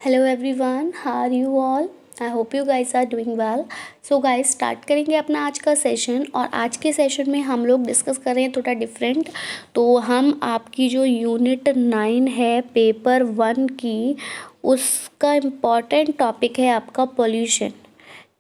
Hello everyone, how are you all? I hope you guys are doing well. So guys, start करेंगे अपना आज का session. और आज के सेशन में हम लोग डिस्कस कर रहे हैं थोड़ा डिफरेंट। तो हम आपकी जो यूनिट 9 है पेपर 1 की, उसका इम्पॉर्टेंट टॉपिक है आपका पोल्यूशन।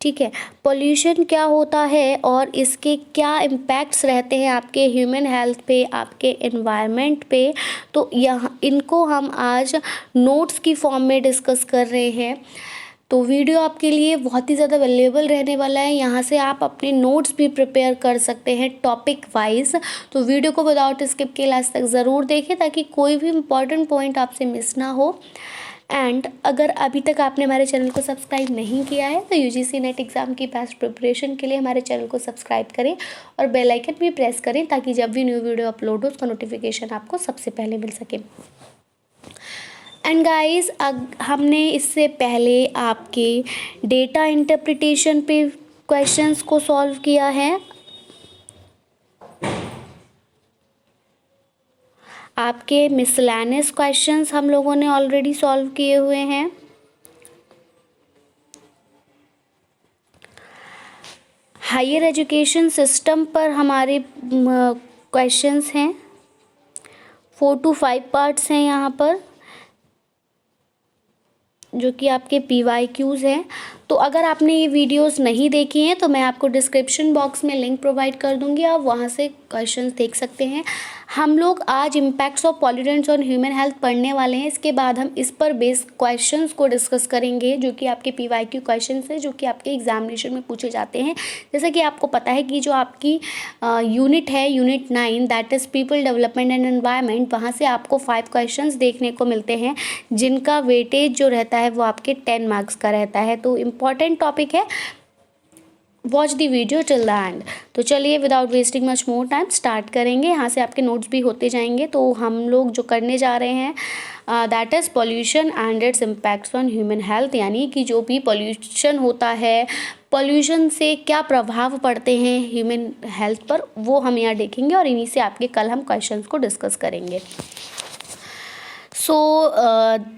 ठीक है, पोल्यूशन क्या होता है और इसके क्या इम्पैक्ट्स रहते हैं आपके ह्यूमन हेल्थ पे, आपके एनवायरनमेंट पे। तो यहाँ इनको हम आज नोट्स की फॉर्म में डिस्कस कर रहे हैं। तो वीडियो आपके लिए बहुत ही ज़्यादा वैल्यूएबल रहने वाला है। यहाँ से आप अपने नोट्स भी प्रिपेयर कर सकते हैं टॉपिक वाइज। तो वीडियो को विदाउट स्किप के लास्ट तक ज़रूर देखें ताकि कोई भी इम्पॉर्टेंट पॉइंट आपसे मिस ना हो। एंड अगर अभी तक आपने हमारे चैनल को सब्सक्राइब नहीं किया है तो यूजीसी नेट एग्ज़ाम की बेस्ट प्रिपरेशन के लिए हमारे चैनल को सब्सक्राइब करें और बेल आइकन भी प्रेस करें ताकि जब भी न्यू वीडियो अपलोड हो उसका नोटिफिकेशन आपको सबसे पहले मिल सके। एंड गाइस, हमने इससे पहले आपके डेटा इंटरप्रिटेशन पे क्वेश्चंस को सॉल्व किया है। आपके मिसलेनियस क्वेश्चंस हम लोगों ने ऑलरेडी सॉल्व किए हुए हैं। हायर एजुकेशन सिस्टम पर हमारे क्वेश्चंस हैं, 4 to 5 पार्ट्स हैं यहाँ पर, जो कि आपके PYQs हैं। तो अगर आपने ये वीडियोस नहीं देखी हैं तो मैं आपको डिस्क्रिप्शन बॉक्स में लिंक प्रोवाइड कर दूंगी, आप वहाँ से क्वेश्चंस देख सकते हैं। हम लोग आज impacts of pollutants on human health पढ़ने वाले हैं। इसके बाद हम इस पर बेस्ड क्वेश्चंस को डिस्कस करेंगे जो कि आपके PYQ क्वेश्चंस हैं, जो कि आपके एग्जामिनेशन में पूछे जाते हैं। जैसे कि आपको पता है कि जो आपकी यूनिट है, unit 9 that is people development and environment, वहाँ से आपको 5 क्वेश्चंस देखने को मिलते हैं जिनका वेटेज जो रहता है वो आपके 10 मार्क्स का रहता है। तो इम्पॉर्टेंट टॉपिक है, watch the video till the end. तो चलिए without wasting much more time start करेंगे। यहाँ से आपके नोट्स भी होते जाएंगे। तो हम लोग जो करने जा रहे हैं that is pollution and it's impacts on human health, यानी कि जो भी पॉल्यूशन होता है, पॉल्यूशन से क्या प्रभाव पड़ते हैं ह्यूमन हेल्थ पर, वो हम यहाँ देखेंगे और इन्हीं से आपके कल हम क्वेश्चंस को डिस्कस करेंगे। सो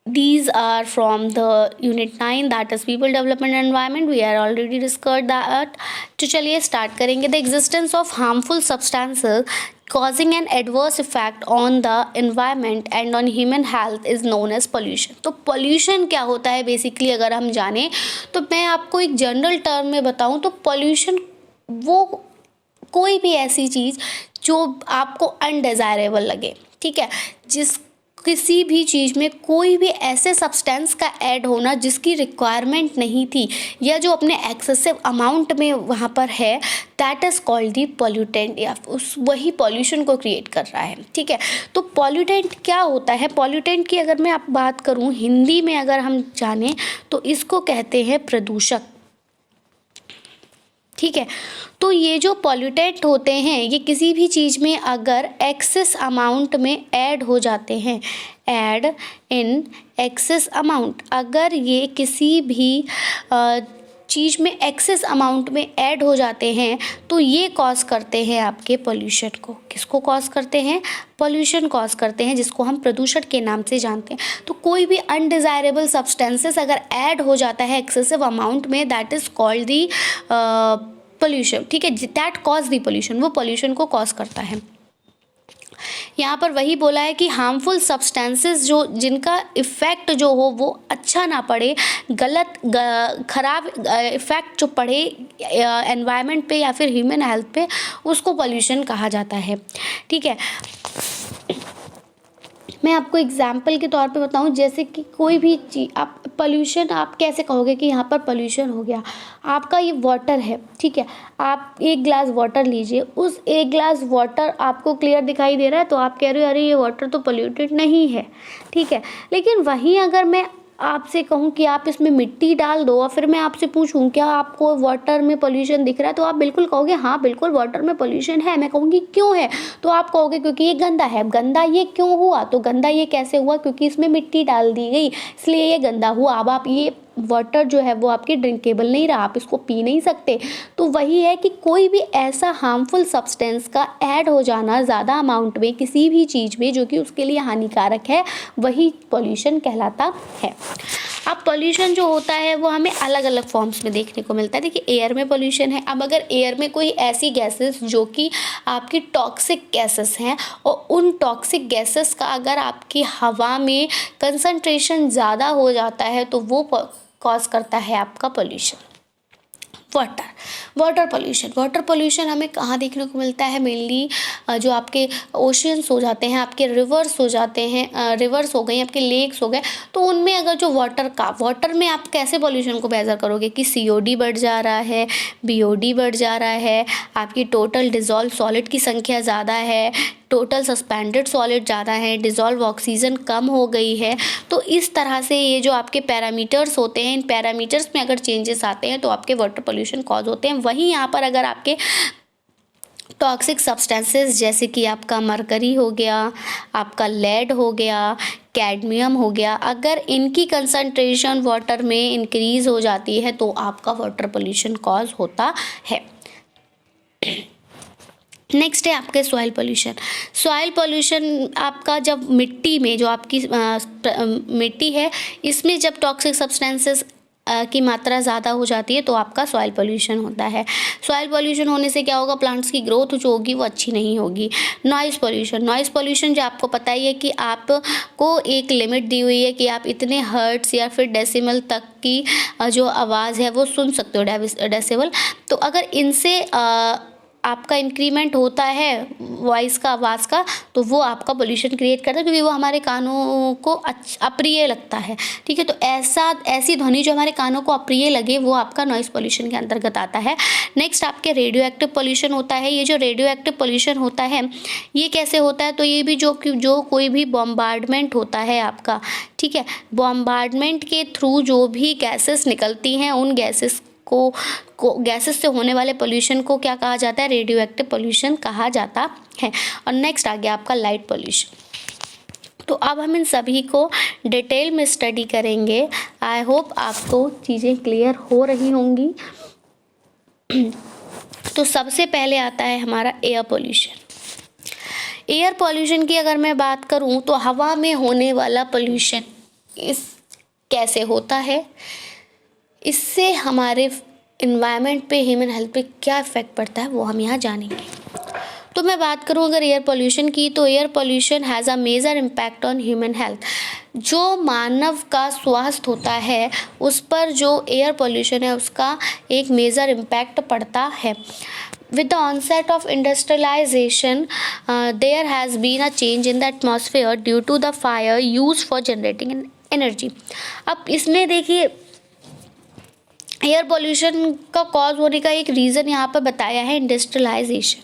these are from the unit 9 that is people development and environment. We are already discussed that. तो चलिए स्टार्ट करेंगे। The existence of harmful substances causing an adverse effect on the environment and on human health is known as pollution. तो pollution क्या होता है basically अगर हम जाने तो मैं आपको एक जनरल टर्म में बताऊं तो pollution वो कोई भी ऐसी चीज़ जो आपको अनडिज़ायरेबल लगे, ठीक है, जिस किसी भी चीज़ में कोई भी ऐसे सब्सटेंस का ऐड होना जिसकी रिक्वायरमेंट नहीं थी या जो अपने एक्सेसिव अमाउंट में वहाँ पर है, that is called the pollutant, या उस वही पॉल्यूशन को क्रिएट कर रहा है। ठीक है, तो पॉल्यूटेंट क्या होता है? पॉल्यूटेंट की अगर मैं आप बात करूँ हिंदी में अगर हम जानें तो इसको कहते हैं प्रदूषक। ठीक है, तो ये जो पॉल्यूटेंट होते हैं ये किसी भी चीज़ में अगर एक्सेस अमाउंट में ऐड हो जाते हैं, ऐड इन एक्सेस अमाउंट, अगर ये किसी भी चीज़ में एक्सेस अमाउंट में ऐड हो जाते हैं तो ये कॉज करते हैं आपके पोल्यूशन को। किसको कॉज करते हैं? पोल्यूशन कॉज करते हैं, जिसको हम प्रदूषण के नाम से जानते हैं। तो कोई भी अनडिज़ायरेबल सब्सटेंसेस अगर ऐड हो जाता है एक्सेसिव अमाउंट में, that is called the pollution. ठीक है, दैट कॉज दी पोल्यूशन, वो पोल्यूशन को कॉज करता है। यहाँ पर वही बोला है कि हार्मफुल सब्सटेंसेस जो जिनका इफ़ेक्ट जो हो वो अच्छा ना पड़े, गलत खराब इफ़ेक्ट जो पड़े एनवायरनमेंट पे या फिर ह्यूमन हेल्थ पे, उसको पोल्यूशन कहा जाता है। ठीक है, मैं आपको एग्जाम्पल के तौर पे बताऊं, जैसे कि कोई भी चीज़ आप पोल्यूशन आप कैसे कहोगे कि यहाँ पर पोल्यूशन हो गया। आपका ये वाटर है, ठीक है, आप 1 ग्लास वाटर लीजिए, उस 1 ग्लास वाटर आपको क्लियर दिखाई दे रहा है तो आप कह रहे हो अरे ये वाटर तो पोल्यूटेड नहीं है। ठीक है, लेकिन वहीं अगर मैं आपसे कहूँ कि आप इसमें मिट्टी डाल दो और फिर मैं आपसे पूछूं क्या आपको वाटर में पोल्यूशन दिख रहा है, तो आप बिल्कुल कहोगे हाँ बिल्कुल वाटर में पोल्यूशन है। मैं कहूँगी क्यों है, तो आप कहोगे क्योंकि ये गंदा है। गंदा ये क्यों हुआ? तो गंदा ये कैसे हुआ? क्योंकि इसमें मिट्टी डाल दी गई इसलिए ये गंदा हुआ। अब आप ये वाटर जो है वो आपकी ड्रिंकेबल नहीं रहा, आप इसको पी नहीं सकते। तो वही है कि कोई भी ऐसा हार्मफुल सब्सटेंस का ऐड हो जाना ज़्यादा अमाउंट में किसी भी चीज़ में जो कि उसके लिए हानिकारक है, वही पॉल्यूशन कहलाता है। अब पॉल्यूशन जो होता है वो हमें अलग अलग फॉर्म्स में देखने को मिलता है। देखिए, एयर में पॉल्यूशन है। अब अगर एयर में कोई ऐसी गैसेस जो कि आपकी टॉक्सिक गैसेस हैं और उन टॉक्सिक गैसेस का अगर आपकी हवा में कंसंट्रेशन ज़्यादा हो जाता है तो वो कॉज करता है आपका पॉल्यूशन। वाटर पोल्यूशन हमें कहाँ देखने को मिलता है? मेनली जो आपके ओशियंस हो जाते हैं, आपके रिवर्स हो जाते हैं, रिवर्स हो गए, आपके लेक्स हो गए, तो उनमें अगर जो वाटर में आप कैसे पोल्यूशन को मेजर करोगे कि COD बढ़ जा रहा है, BOD बढ़ जा रहा है, आपकी टोटल डिज़ोल्व सॉलिड की संख्या ज़्यादा है, टोटल सस्पेंडेड सॉलिड ज़्यादा है, डिज़ोल्व ऑक्सीजन कम हो गई है। तो इस तरह से ये जो आपके पैरामीटर्स होते हैं, इन पैरामीटर्स में अगर चेंजेस आते हैं तो आपके वाटर पोल्यूशन कॉज होते हैं। वहीं यहाँ पर अगर आपके टॉक्सिक सब्सटेंसेस जैसे कि आपका मरकरी हो गया, आपका लेड हो गया, कैडमियम हो गया, अगर इनकी कंसंट्रेशन वाटर में इंक्रीज़ हो जाती है तो आपका वाटर पोल्यूशन कॉज होता है। नेक्स्ट है आपके सॉइल पोल्यूशन आपका जब मिट्टी में जो आपकी मिट्टी है इसमें जब टॉक्सिक सब्सटेंसेस की मात्रा ज़्यादा हो जाती है तो आपका सॉइल पोल्यूशन होता है। सॉइल पोल्यूशन होने से क्या होगा? प्लांट्स की ग्रोथ जो होगी वो अच्छी नहीं होगी। नॉइज़ पोल्यूशन जो आपको पता ही है कि आपको एक लिमिट दी हुई है कि आप इतने हर्ट्स या फिर डेसिमल तक की जो आवाज़ है वो सुन सकते हो, डेसिबल। तो अगर इनसे आपका इंक्रीमेंट होता है वॉइस का, आवाज़ का, तो वो आपका पोल्यूशन क्रिएट करता है क्योंकि वो हमारे कानों को अप्रिय लगता है। ठीक है, तो ऐसी ध्वनि जो हमारे कानों को अप्रिय लगे वो आपका नॉइज़ पोल्यूशन के अंतर्गत आता है। नेक्स्ट आपके रेडियो एक्टिव पोल्यूशन होता है। ये जो रेडियो एक्टिव पोल्यूशन होता है ये कैसे होता है? तो ये भी जो कोई भी बॉम्बार्डमेंट होता है आपका, ठीक है, बॉम्बार्डमेंट के थ्रू जो भी गैसेस निकलती हैं उन गैसेस से होने वाले पोल्यूशन को क्या कहा जाता है? रेडियो एक्टिव पोल्यूशन कहा जाता है। और नेक्स्ट आ गया आपका लाइट पोल्यूशन। तो अब हम इन सभी को डिटेल में स्टडी करेंगे। आई होप आपको चीज़ें क्लियर हो रही होंगी। तो सबसे पहले आता है हमारा एयर पोल्यूशन की अगर मैं बात करूं तो हवा में होने वाला पोल्यूशन कैसे होता है, इससे हमारे इन्वायरमेंट पे, ह्यूमन हेल्थ पे क्या इफ़ेक्ट पड़ता है वो हम यहाँ जानेंगे। तो मैं बात करूँ अगर एयर पोल्यूशन की, तो air pollution has a major impact on human health. जो मानव का स्वास्थ्य होता है उस पर जो एयर पोल्यूशन है उसका एक मेजर इम्पैक्ट पड़ता है। With the onset of industrialization, there has been a change in the atmosphere due to the fire used for generating energy। अब इसमें देखिए एयर पोल्यूशन का कॉज होने का एक रीज़न यहाँ पर बताया है इंडस्ट्रियलाइजेशन,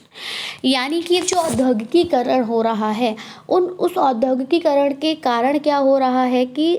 यानी कि जो औद्योगिकीकरण हो रहा है उस औद्योगिकीकरण के कारण क्या हो रहा है कि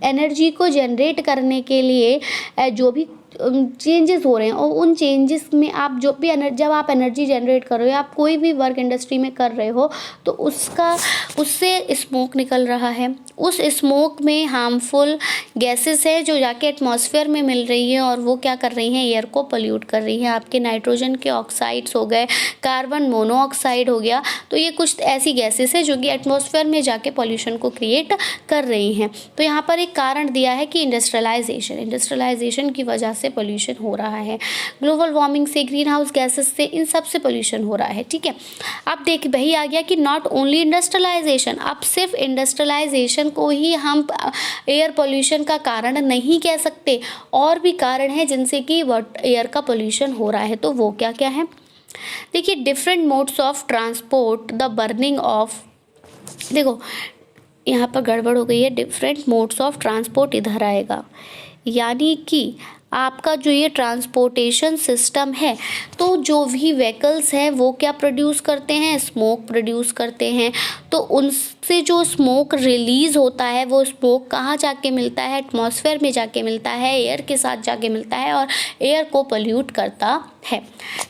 एनर्जी को जनरेट करने के लिए जो भी चेंजेस हो रहे हैं और उन चेंजेस में आप जब आप एनर्जी जनरेट कर रहे हो, आप कोई भी वर्क इंडस्ट्री में कर रहे हो तो उससे स्मोक निकल रहा है। उस स्मोक में हार्मफुल गैसेस है जो जाके एटमॉस्फेयर में मिल रही है और वो क्या कर रही हैं? एयर को पोल्यूट कर रही हैं। आपके नाइट्रोजन के ऑक्साइड्स हो गए, कार्बन मोनोऑक्साइड हो गया, तो ये कुछ ऐसी गैसेस है जो कि एटमॉस्फेयर में जाके पॉल्यूशन को क्रिएट कर रही हैं। तो यहाँ पर एक कारण दिया है कि इंडस्ट्रियलाइजेशन की वजह से पोल्यूशन हो रहा है। ग्लोबल वार्मिंग से, ग्रीन हाउस गैसेस से, इन सब से पोल्यूशन हो रहा है। ठीक है, अब देख वही आ गया कि नॉट ओनली इंडस्ट्रियलाइजेशन, अब सिर्फ इंडस्ट्रियलाइजेशन को ही हम एयर पोल्यूशन का कारण नहीं कह सकते, और भी कारण है जिनसे कि एयर का पोल्यूशन हो रहा है। तो वो क्या क्या है? देखिए, different modes of transport, the burning of, देखो यहाँ पर गड़बड़ हो गई है, डिफरेंट मोड्स ऑफ ट्रांसपोर्ट इधर आएगा, यानी कि आपका जो ये ट्रांसपोर्टेशन सिस्टम है, तो जो भी व्हीकल्स हैं वो क्या प्रोड्यूस करते हैं? स्मोक प्रोड्यूस करते हैं। तो उससे जो स्मोक रिलीज़ होता है वो स्मोक कहाँ जाके मिलता है, एटमॉस्फेयर में जाके मिलता है, एयर के साथ जाके मिलता है और एयर को पोल्यूट करता है।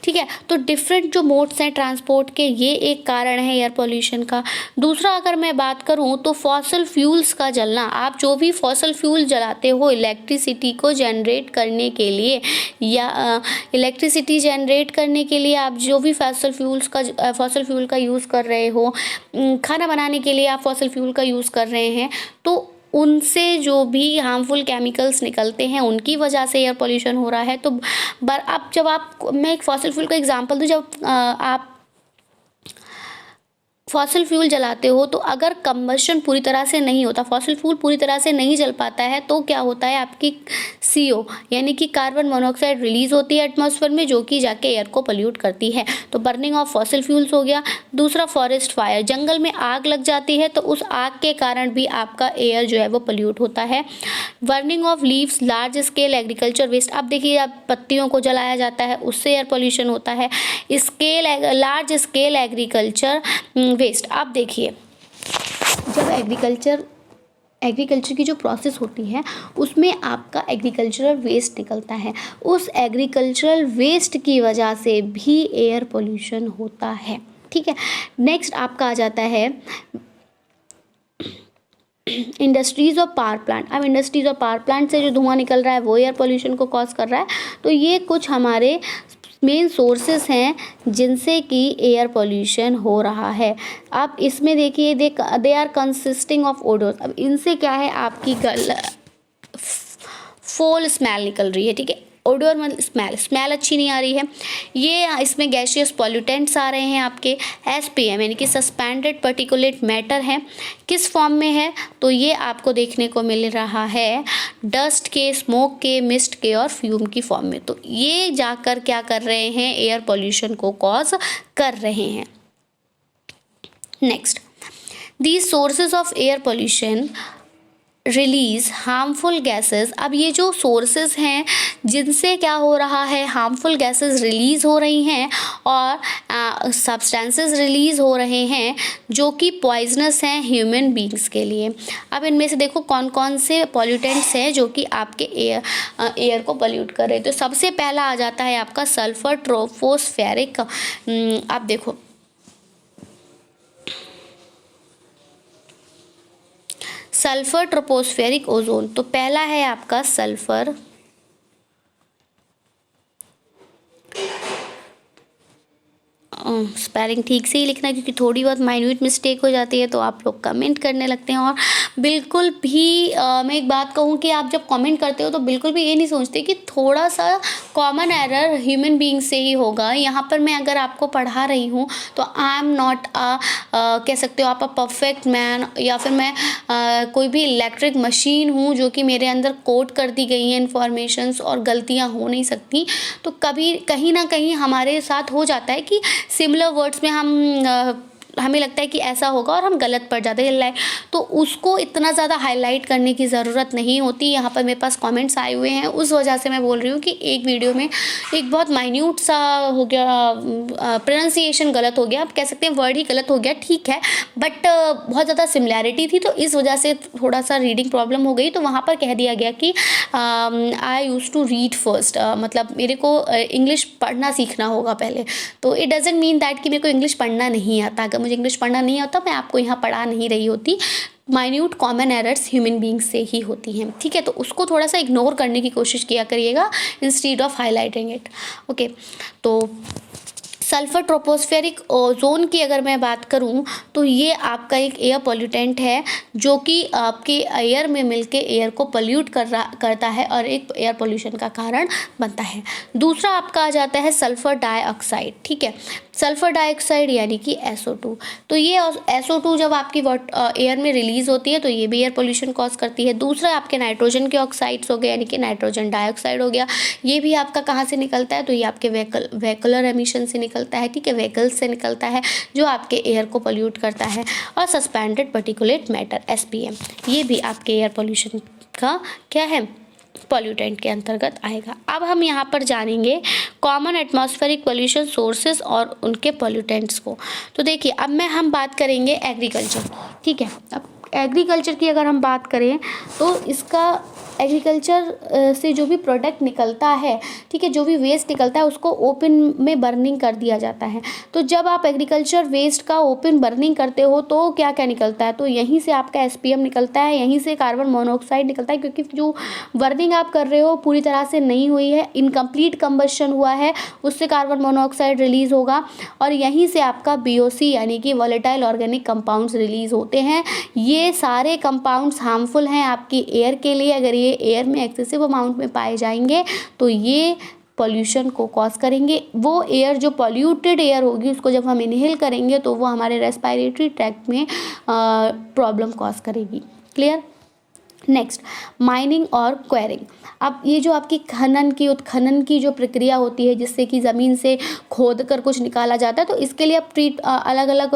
ठीक है, तो डिफरेंट जो मोड्स हैं ट्रांसपोर्ट के, ये एक कारण है एयर पोल्यूशन का। दूसरा अगर मैं बात करूं तो फॉसल फ्यूल्स का जलना, आप जो भी फॉसल फ्यूल जलाते हो इलेक्ट्रिसिटी को जनरेट करने के लिए, या इलेक्ट्रिसिटी जनरेट करने के लिए आप जो भी फॉसल फ्यूल का यूज़ कर रहे हो, खाना बनाने के लिए आप फॉसल फ्यूल का यूज़ कर रहे हैं, तो उनसे जो भी हार्मफुल केमिकल्स निकलते हैं उनकी वजह से एयर पोल्यूशन हो रहा है। तो अब जब मैं एक फॉसिल फ्यूल का एग्जांपल दूं, जब आप फॉसिल फ्यूल जलाते हो तो अगर कंबशन पूरी तरह से नहीं होता, फॉसिल फ्यूल पूरी तरह से नहीं जल पाता है, तो क्या होता है, आपकी CO यानी कि कार्बन मोनोऑक्साइड रिलीज होती है एटमॉस्फेयर में, जो कि जाके एयर को पोल्यूट करती है। तो बर्निंग ऑफ फॉसिल फ्यूल्स हो गया। दूसरा फॉरेस्ट फायर, जंगल में आग लग जाती है तो उस आग के कारण भी आपका एयर जो है वो पोल्यूट होता है। Burning of leaves, large scale agriculture waste, अब देखिए अब पत्तियों को जलाया जाता है, उससे एयर पोल्यूशन होता है। लार्ज स्केल एग्रीकल्चर वेस्ट, आप देखिए जब एग्रीकल्चर की जो प्रोसेस होती है उसमें आपका एग्रीकल्चरल वेस्ट निकलता है, उस एग्रीकल्चरल वेस्ट की वजह से भी एयर पोल्यूशन होता है। ठीक है, नेक्स्ट आपका आ जाता है इंडस्ट्रीज़ और पावर प्लांट। अब इंडस्ट्रीज़ और पावर प्लांट से जो धुआं निकल रहा है वो एयर पोल्यूशन को कॉज कर रहा है। तो ये कुछ हमारे मेन सोर्सेस हैं जिनसे कि एयर पोल्यूशन हो रहा है। अब इसमें देखिए they are consisting of odours. अब इनसे क्या है, आपकी फोल स्मेल निकल रही है। ठीक है, ओडोर मतलब स्मेल अच्छी नहीं आ रही है। ये इसमें गैसियस पॉल्यूटेंट्स आ रहे हैं आपके SPM यानी कि सस्पेंडेड पर्टिकुलेट मैटर है। किस फॉर्म में है, तो ये आपको देखने को मिल रहा है डस्ट के, स्मोक के, मिस्ट के और फ्यूम की फॉर्म में। तो ये जाकर क्या कर रहे हैं, एयर पोल्यूशन को कॉज कर रहे हैं। Next, these sources of air pollution release harmful gases. अब ये जो सोर्सेज हैं जिनसे क्या हो रहा है, हार्मफुल गैसेस रिलीज़ हो रही हैं और सब्सटेंसेस रिलीज़ हो रहे हैं जो कि पॉइजनस हैं ह्यूमन बींग्स के लिए। अब इनमें से देखो कौन कौन से पॉल्यूटेंट्स हैं जो कि आपके एयर को पोल्यूट कर रहे हैं। तो सबसे पहला आ जाता है आपका सल्फर ट्रोपोस्फेरिक। आप देखो सल्फर ट्रोपोस्फेरिक ओजोन, तो पहला है आपका सल्फर, स्पेलिंग ठीक से ही लिखना क्योंकि थोड़ी बहुत माइन्यूट मिस्टेक हो जाती है तो आप लोग कमेंट करने लगते हैं। और बिल्कुल भी मैं एक बात कहूँ कि आप जब कमेंट करते हो तो बिल्कुल भी ये नहीं सोचते कि थोड़ा सा कॉमन एरर ह्यूमन बीइंग से ही होगा। यहाँ पर मैं अगर आपको पढ़ा रही हूँ तो आई एम नॉट कह सकते हो आप परफेक्ट मैन, या फिर मैं कोई भी इलेक्ट्रिक मशीन हूँ जो कि मेरे अंदर कोड कर दी गई हैं इन्फॉर्मेशंस और गलतियाँ हो नहीं सकती। तो कभी कहीं ना कहीं हमारे साथ हो जाता है कि सिमिलर वर्ड्स में हमें लगता है कि ऐसा होगा और हम गलत पढ़ जाते हैं। तो उसको इतना ज़्यादा हाईलाइट करने की ज़रूरत नहीं होती। यहाँ पर मेरे पास कमेंट्स आए हुए हैं, उस वजह से मैं बोल रही हूँ कि एक वीडियो में एक बहुत माइन्यूट सा हो गया, प्रोनाउंसिएशन गलत हो गया, आप कह सकते हैं वर्ड ही गलत हो गया, ठीक है, बट बहुत ज़्यादा सिमिलैरिटी थी तो इस वजह से थोड़ा सा रीडिंग प्रॉब्लम हो गई। तो वहाँ पर कह दिया गया कि आई यूज़ टू रीड फर्स्ट, मतलब मेरे को इंग्लिश पढ़ना सीखना होगा पहले। तो इट डजेंट मीन दैट कि मेरे को इंग्लिश पढ़ना नहीं आता। अगर मुझे इंग्लिश पढ़ना नहीं आता मैं आपको यहाँ पढ़ा नहीं रही होती। Minute common errors human beings से ही होती हैं, ठीक है। तो उसको थोड़ा सा इग्नोर करने की कोशिश किया करिएगा instead of highlighting it, okay. तो सल्फर ट्रोपोस्फेरिक ओजोन की अगर मैं बात करूं तो ये आपका एक एयर पॉल्यूटेंट है जो कि आपके एयर में मिलके एयर को पोल्यूट करता है और एक एयर पोल्यूशन का कारण बनता है। दूसरा आपका आ जाता है सल्फर डाइऑक्साइड, ठीक है। सल्फर डाइऑक्साइड यानी कि SO2। तो ये SO2 जब आपकी एयर में रिलीज होती है तो ये भी एयर पोल्यूशन कॉज करती है। दूसरा आपके नाइट्रोजन के ऑक्साइड्स हो गए यानी कि नाइट्रोजन डाइऑक्साइड हो गया, ये भी आपका कहाँ से निकलता है, तो ये आपके व्हीकलर एमिशन से निकलता है, ठीक है, व्हीकल्स से निकलता है जो आपके एयर को पोल्यूट करता है। और सस्पेंडेड पर्टिकुलेट मैटर SPM, ये भी आपके एयर पोल्यूशन का क्या है, पॉल्यूटेंट के अंतर्गत आएगा। अब हम यहाँ पर जानेंगे कॉमन एटमॉस्फेरिक पोल्यूशन सोर्सेस और उनके पोल्यूटेंट्स को। तो देखिए अब हम बात करेंगे एग्रीकल्चर, ठीक है। अब एग्रीकल्चर की अगर हम बात करें तो इसका एग्रीकल्चर से जो भी प्रोडक्ट निकलता है, ठीक है, जो भी वेस्ट निकलता है उसको ओपन में बर्निंग कर दिया जाता है। तो जब आप एग्रीकल्चर वेस्ट का ओपन बर्निंग करते हो तो क्या क्या निकलता है, तो यहीं से आपका एसपीएम निकलता है, यहीं से कार्बन मोनोऑक्साइड निकलता है, क्योंकि जो बर्निंग आप कर रहे हो पूरी तरह से नहीं हुई है, इनकम्प्लीट कंबशन हुआ है, उससे कार्बन मोनोऑक्साइड रिलीज होगा और यहीं से आपका बीओसी यानी कि वॉलेटाइल ऑर्गेनिक कंपाउंड्स रिलीज होते हैं। ये सारे कंपाउंड्स हार्मफुल हैं आपकी एयर के लिए। अगर ये एयर में एक्सेसिव अमाउंट में पाए जाएंगे तो ये पॉल्यूशन को कॉज करेंगे। वो एयर जो पॉल्यूटेड एयर होगी उसको जब हम इनहेल करेंगे तो वो हमारे रेस्पिरेटरी ट्रैक्ट में प्रॉब्लम कॉज करेगी। क्लियर। नेक्स्ट, माइनिंग और क्वेरिंग। अब ये जो आपकी उत्खनन की जो प्रक्रिया होती है जिससे कि ज़मीन से खोद कर कुछ निकाला जाता है, तो इसके लिए अब अलग अलग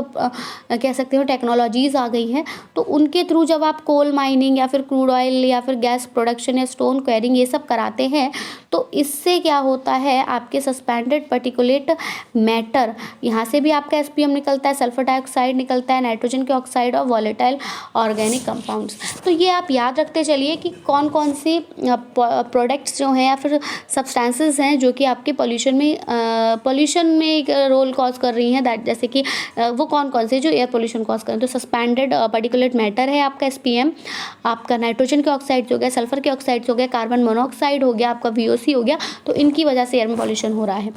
कह सकते हो टेक्नोलॉजीज़ आ गई हैं। तो उनके थ्रू जब आप कोल माइनिंग या फिर क्रूड ऑयल या फिर गैस प्रोडक्शन या स्टोन क्वेरिंग ये सब कराते हैं तो इससे क्या होता है, आपके सस्पेंडेड पर्टिकुलेट मैटर, यहाँ से भी आपका एसपीएम निकलता है, सल्फर डाइऑक्साइड निकलता है, नाइट्रोजन के ऑक्साइड और वॉलेटाइल ऑर्गेनिक कंपाउंड्स। तो ये आप याद रखते चलिए कि कौन कौन सी प्रोडक्ट्स जो हैं या फिर सब्सटेंसेस हैं जो कि आपके पोल्यूशन में एक रोल कॉज कर रही हैं, दैट जैसे कि वो कौन कौन से जो एयर पोल्यूशन कॉज कर रहे हैं। तो सस्पेंडेड पर्टिकुलेट मैटर है आपका एसपीएम, आपका नाइट्रोजन के ऑक्साइड्स हो गया, सल्फर के ऑक्साइड्स हो गया, कार्बन मोनोऑक्साइड हो गया, आपका वीओसी हो गया। तो इनकी वजह से एयर में पॉल्यूशन हो रहा है।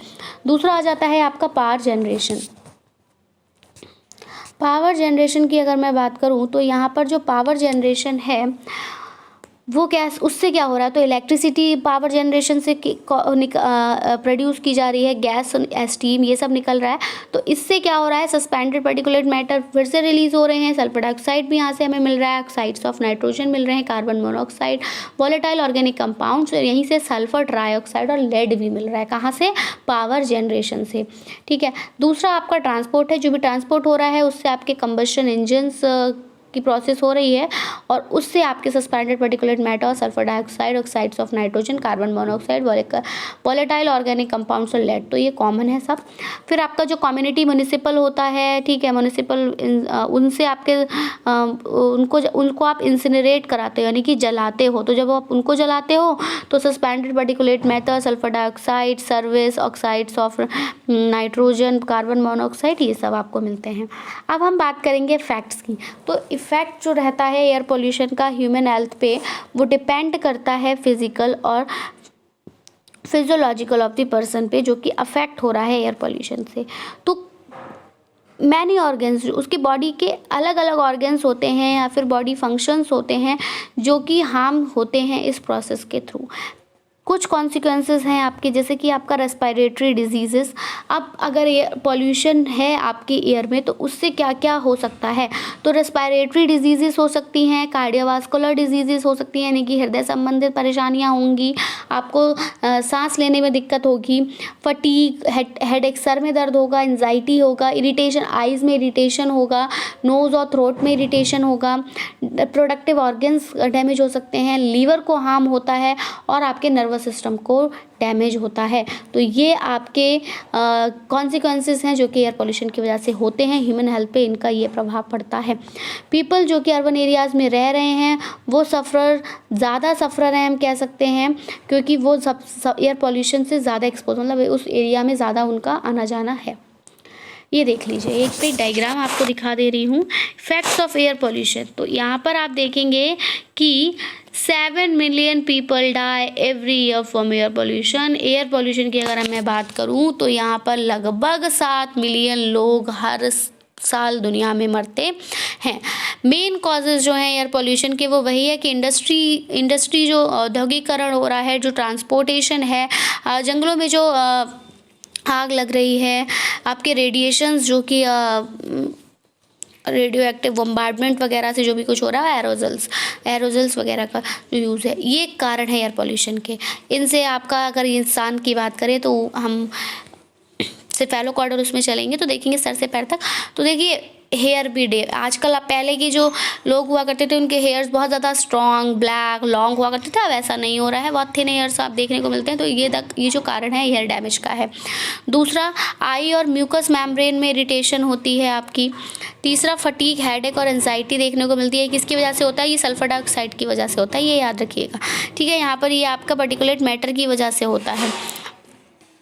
दूसरा आ जाता है आपका पावर जनरेशन। पावर जनरेशन की अगर मैं बात करूं तो यहाँ पर जो पावर जनरेशन है वो उससे क्या हो रहा है, तो इलेक्ट्रिसिटी पावर जनरेशन से प्रोड्यूस की जा रही है, गैस स्टीम ये सब निकल रहा है। तो इससे क्या हो रहा है, सस्पेंडेड पर्टिकुलेट मैटर फिर से रिलीज हो रहे हैं, सल्फर डाइऑक्साइड भी यहाँ से हमें मिल रहा है, ऑक्साइड्स ऑफ नाइट्रोजन मिल रहे हैं, carbon monoxide, volatile organic compounds, और यहीं से सल्फर ट्राईऑक्साइड और लेड भी मिल रहा है। कहाँ से, पावर जनरेशन से। ठीक है। दूसरा आपका ट्रांसपोर्ट है, जो भी ट्रांसपोर्ट हो रहा है उससे आपके कंबशन इंजन्स की प्रोसेस हो रही है और उससे आपके suspended particulate matter, sulphur dioxide, oxides of nitrogen, carbon monoxide, volatile organic compounds और लेड, तो ये कॉमन है सब। फिर आपका जो कम्युनिटी म्युनिसिपल होता है, ठीक है, म्युनिसिपल उनसे आपके उनको आप इंसिनरेट कराते हो यानी कि जलाते हो। तो जब आप उनको जलाते हो तो suspended particulate matter, sulphur dioxide, service, oxides of nitrogen, carbon monoxide, ये सब आपको मिलते हैं। अब हम बात करेंगे फैक्ट्स की। तो इफ़ेक्ट जो रहता है एयर पोल्यूशन का ह्यूमन हेल्थ पे वो डिपेंड करता है फिजिकल और फिजियोलॉजिकल ऑफ द पर्सन पे, जो कि अफेक्ट हो रहा है एयर पोल्यूशन से। तो मैनी ऑर्गन्स, उसकी बॉडी के अलग अलग ऑर्गन्स होते हैं या फिर बॉडी फंक्शंस होते हैं जो कि हार्म होते हैं इस प्रोसेस के थ्रू। कुछ कॉन्सिक्वेंसेस हैं आपके, जैसे कि आपका रेस्पिरेटरी डिजीज़ेस। अब अगर एयर पॉल्यूशन है आपकी एयर में तो उससे क्या क्या हो सकता है, तो रेस्पिरेटरी डिजीज़ेस हो सकती हैं, कार्डियोवास्कुलर डिजीज़ेस हो सकती हैं यानी कि हृदय संबंधित परेशानियां होंगी, आपको सांस लेने में दिक्कत होगी, फटीग, हेडेक, सर में दर्द होगा, एंजाइटी होगा, इरिटेशन, आइज़ में इरिटेशन होगा, नोज़ और थ्रोट में इरिटेशन होगा, प्रोडक्टिव ऑर्गन्स डैमेज हो सकते हैं, लीवर को हार्म होता है और आपके नर्वस सिस्टम को डैमेज होता है। तो ये आपके कॉन्सिक्वेंसेस हैं जो कि एयर पोल्यूशन की वजह से होते हैं, ह्यूमन हेल्थ पे इनका ये प्रभाव पड़ता है। पीपल जो कि अर्बन एरियाज़ में रह रहे हैं वो ज़्यादा सफ़रर हैं हम कह सकते हैं, क्योंकि वो एयर पोल्यूशन से ज़्यादा एक्सपोज, मतलब उस एरिया में ज़्यादा उनका आना जाना है। ये देख लीजिए, एक पे डायग्राम आपको दिखा दे रही हूँ, फैक्ट्स ऑफ एयर पोल्यूशन। तो यहाँ पर आप देखेंगे कि 7 million people die every year from air pollution. Air pollution की अगर मैं बात करूँ तो यहाँ पर लगभग 7 मिलियन लोग हर साल दुनिया में मरते हैं। मेन कॉजेज़ जो हैं एयर पोल्यूशन के वो वही है कि इंडस्ट्री जो औद्योगिकरण हो रहा है, जो ट्रांसपोर्टेशन है, जंगलों में जो आग लग रही है, आपके रेडिएशंस जो कि रेडियो एक्टिव बम्बार्डमेंट वगैरह से जो भी कुछ हो रहा है, एरोजल्स वगैरह का जो यूज़ है, ये कारण है एयर पोल्यूशन के। इनसे आपका अगर इंसान की बात करें तो हम सेफेलोकॉर्डर उसमें चलेंगे तो देखेंगे सर से पैर तक। तो देखिए हेयर भी डे, आजकल आप पहले की जो लोग हुआ करते थे उनके हेयर्स बहुत ज़्यादा स्ट्रॉन्ग ब्लैक लॉन्ग हुआ करते थे, अब ऐसा नहीं हो रहा है, बहुत थिन हेयर्स आप देखने को मिलते हैं। तो ये जो कारण है हेयर डैमेज का है। दूसरा, आई और म्यूकस मेम्ब्रेन में इरिटेशन होती है आपकी। तीसरा, फटीग हेडेक और एंजाइटी देखने को मिलती है। किसकी वजह से होता है? ये सल्फर डाइऑक्साइड की वजह से होता है, ये याद रखिएगा, ठीक है। यहाँ पर ये आपका पार्टिकुलेट मैटर की वजह से होता है,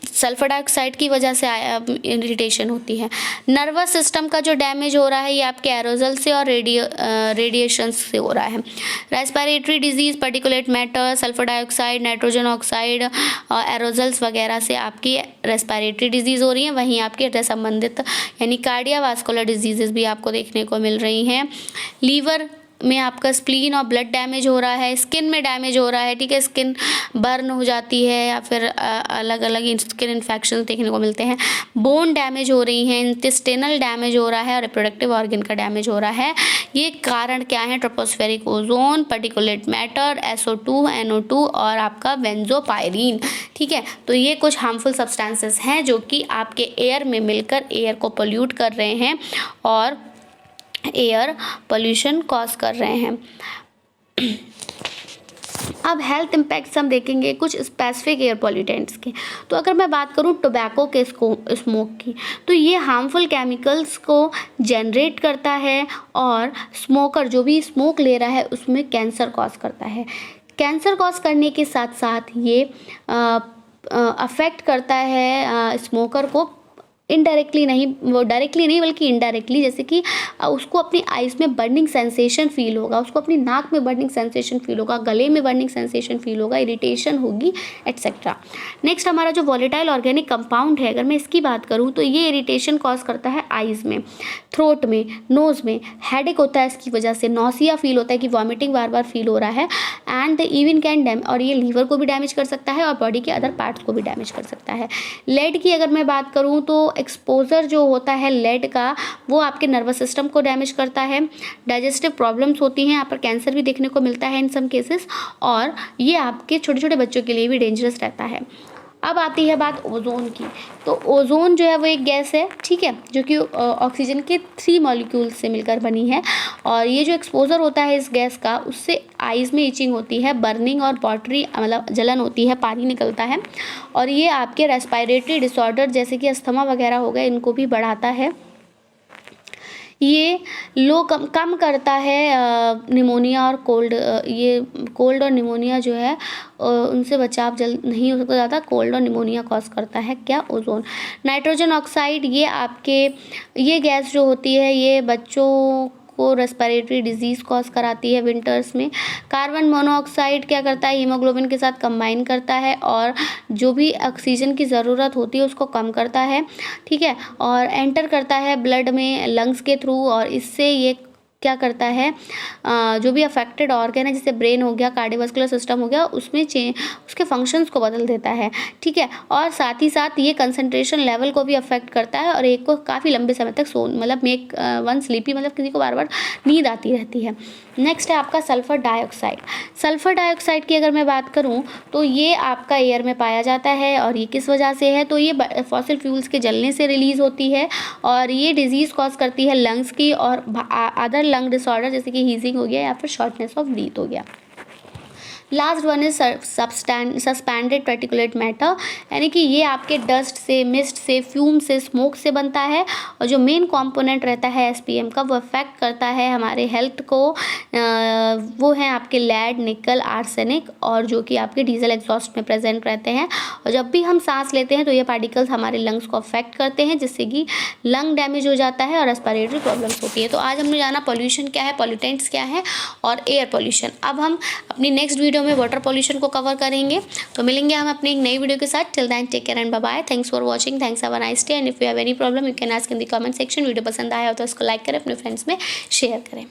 सल्फर डाइऑक्साइड की वजह से इरिटेशन होती है। नर्वस सिस्टम का जो डैमेज हो रहा है ये आपके एरोजल से और रेडिएशन से हो रहा है। Respiratory disease, particulate matter, sulphur dioxide, nitrogen oxide, aerosols वगैरह से आपकी रेस्पिरेटरी डिजीज़ हो रही है। वहीं आपके हृदय संबंधित यानी कार्डियोवास्कुलर डिजीज़ भी आपको देखने को मिल रही हैं। लीवर में आपका स्प्लीन और ब्लड डैमेज हो रहा है। स्किन में डैमेज हो रहा है, ठीक है, स्किन बर्न हो जाती है या फिर अलग अलग स्किन इन्फेक्शन देखने को मिलते हैं। बोन डैमेज हो रही हैं, इंटेस्टिनल डैमेज हो रहा है और रिप्रोडक्टिव ऑर्गन का डैमेज हो रहा है। ये कारण क्या है? Tropospheric ozone, particulate matter, SO2, NO2 और आपका बेंजोपायरीन, ठीक है। तो ये कुछ हार्मफुल सब्सटेंसेस हैं जो कि आपके एयर में मिलकर एयर को पोल्यूट कर रहे हैं और एयर पोल्यूशन कॉज कर रहे हैं। अब हेल्थ इम्पैक्ट्स हम देखेंगे कुछ स्पेसिफिक एयर पॉल्यूटेंट्स के। तो अगर मैं बात करूं टोबैको के स्मोक की, तो ये हार्मफुल केमिकल्स को जनरेट करता है और स्मोकर जो भी स्मोक ले रहा है उसमें कैंसर कॉज करता है। कैंसर कॉज करने के साथ साथ ये अफेक्ट करता है स्मोकर को इनडायरेक्टली नहीं, वो डायरेक्टली नहीं बल्कि इनडायरेक्टली, जैसे कि उसको अपनी आइज़ में बर्निंग सेंसेशन फील होगा, उसको अपनी नाक में बर्निंग सेंसेशन फील होगा, गले में बर्निंग सेंसेशन फील होगा, इरिटेशन होगी एट्सेट्रा। नेक्स्ट हमारा जो वॉलेटाइल ऑर्गेनिक कंपाउंड है, अगर मैं इसकी बात करूँ तो ये इरिटेशन कॉज करता है आइज़ में, थ्रोट में, नोज़ में, हेडेक होता है इसकी वजह से, नौसिया फील होता है कि वॉमिटिंग बार बार फील हो रहा है, एंड इवन कैन डैम, और ये लीवर को भी डैमेज कर सकता है और बॉडी के अदर पार्ट्स को भी डैमेज कर सकता है। लेड की अगर मैं बात करूँ तो एक्सपोजर जो होता है लेड का वो आपके नर्वस सिस्टम को डैमेज करता है, डाइजेस्टिव प्रॉब्लम्स होती हैं, यहाँ पर कैंसर भी देखने को मिलता है इन सम केसेस, और ये आपके छोटे छोटे बच्चों के लिए भी डेंजरस रहता है। अब आती है बात ओजोन की। तो ओजोन जो है वो एक गैस है, ठीक है, जो कि ऑक्सीजन के 3 मॉलिक्यूल से मिलकर बनी है, और ये जो एक्सपोजर होता है इस गैस का उससे आइज़ में इचिंग होती है, बर्निंग और वाटरी मतलब जलन होती है, पानी निकलता है, और ये आपके रेस्पिरेटरी डिसऑर्डर जैसे कि अस्थमा वगैरह हो गए इनको भी बढ़ाता है। ये कम करता है निमोनिया और कोल्ड, ये कोल्ड और निमोनिया जो है उनसे बचाव जल्द नहीं हो सकता ज़्यादा, कोल्ड और निमोनिया कॉज करता है क्या? ओजोन। नाइट्रोजन ऑक्साइड, ये आपके ये गैस जो होती है ये बच्चों को रेस्पिरेटरी डिजीज़ कॉज कराती है विंटर्स में। कार्बन मोनोऑक्साइड क्या करता है? हीमोग्लोबिन के साथ कंबाइन करता है और जो भी ऑक्सीजन की ज़रूरत होती है उसको कम करता है, ठीक है, और एंटर करता है ब्लड में लंग्स के थ्रू, और इससे ये क्या करता है जो भी अफेक्टेड ऑर्गन है जैसे ब्रेन हो गया, कार्डियोवास्कुलर सिस्टम हो गया, उसमें उसके फंक्शंस को बदल देता है, ठीक है, और साथ ही साथ ये कंसंट्रेशन लेवल को भी अफेक्ट करता है और एक को काफ़ी लंबे समय तक मतलब मेक वन स्लीपी, मतलब किसी को बार बार नींद आती रहती है। नेक्स्ट है आपका सल्फ़र डाइऑक्साइड। सल्फ़र डाइऑक्साइड की अगर मैं बात करूं तो ये आपका एयर में पाया जाता है, और ये किस वजह से है? तो ये फॉसिल फ्यूल्स के जलने से रिलीज़ होती है, और ये डिजीज़ कॉज करती है लंग्स की और अदर लंग डिसऑर्डर जैसे कि हीजिंग हो गया या फिर शॉर्टनेस ऑफ ब्रीथ हो गया। Last one is suspended particulate matter, यानी कि ये आपके डस्ट से, मिस्ट से, फ्यूम से, स्मोक से बनता है, और जो मेन कंपोनेंट रहता है SPM का वो अफेक्ट करता है हमारे हेल्थ को, वो है आपके लेड, निकल, आर्सेनिक, और जो कि आपके डीजल एग्जॉस्ट में प्रेजेंट रहते हैं, और जब भी हम सांस लेते हैं तो ये पार्टिकल्स हमारे लंग्स को अफेक्ट करते हैं जिससे कि लंग डैमेज हो जाता है और रेस्पिरेटरी प्रॉब्लम्स होती है। तो आज हमने जाना पॉल्यूशन क्या है, पॉल्यूटेंट्स क्या है और एयर पॉल्यूशन। अब हम अपनी नेक्स्ट वीडियो में वाटर पॉल्यूशन को कवर करेंगे, तो मिलेंगे हम अपनी एक नई वीडियो के साथ। Till then take care and bye bye. Thanks for watching, thanks, have a nice day, and if you have any problem you can ask in the comment section. Video पसंद आया हो तो उसको लाइक करें, अपने friends में share करें।